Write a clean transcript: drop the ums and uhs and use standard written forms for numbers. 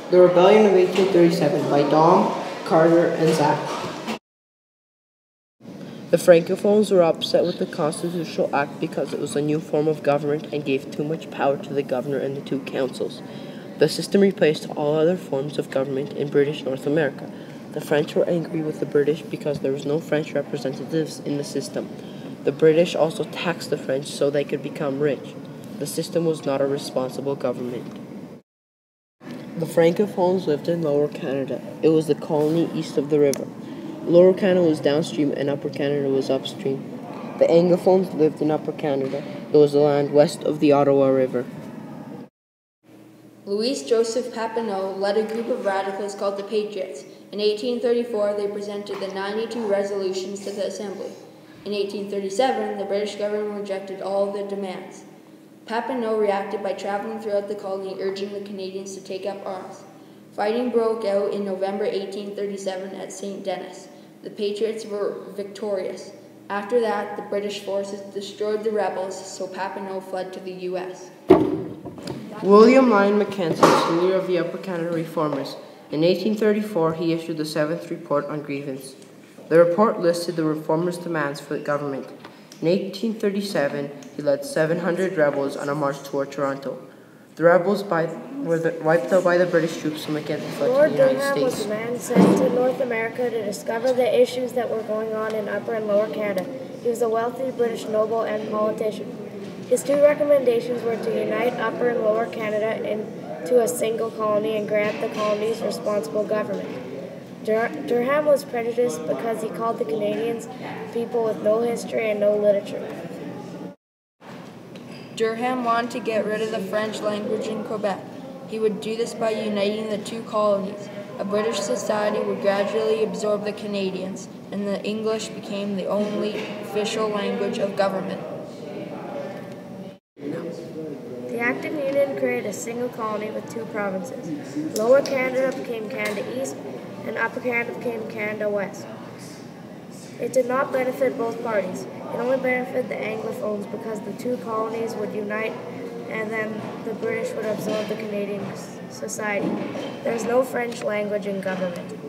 The Rebellion of 1837 by Dom, Carter, and Zach. The Francophones were upset with the Constitutional Act because it was a new form of government and gave too much power to the governor and the two councils. The system replaced all other forms of government in British North America. The French were angry with the British because there was no French representatives in the system. The British also taxed the French so they could become rich. The system was not a responsible government. The Francophones lived in Lower Canada. It was the colony east of the river. Lower Canada was downstream and Upper Canada was upstream. The Anglophones lived in Upper Canada. It was the land west of the Ottawa River. Louis Joseph Papineau led a group of radicals called the Patriots. In 1834, they presented the 92 resolutions to the Assembly. In 1837, the British government rejected all of their demands. Papineau reacted by traveling throughout the colony, urging the Canadians to take up arms. Fighting broke out in November 1837 at St. Denis. The Patriots were victorious. After that, the British forces destroyed the rebels, so Papineau fled to the U.S. William Lyon Mackenzie was leader of the Upper Canada Reformers. In 1834, he issued the 7th Report on Grievance. The report listed the Reformers' demands for the government. In 1837, he led 700 rebels on a march toward Toronto. The rebels were wiped out by the British troops, so Mackenzie fled to the United States. Was a man sent to North America to discover the issues that were going on in Upper and Lower Canada. He was a wealthy British noble and politician. His two recommendations were to unite Upper and Lower Canada into a single colony and grant the colonies responsible government. Durham was prejudiced because he called the Canadians people with no history and no literature. Durham wanted to get rid of the French language in Quebec. He would do this by uniting the two colonies. A British society would gradually absorb the Canadians, and the English became the only official language of government. The Act of Union created a single colony with two provinces. Lower Canada became Canada East, and Upper Canada became Canada West. It did not benefit both parties. It only benefited the Anglophones because the two colonies would unite and then the British would absorb the Canadian society. There is no French language in government.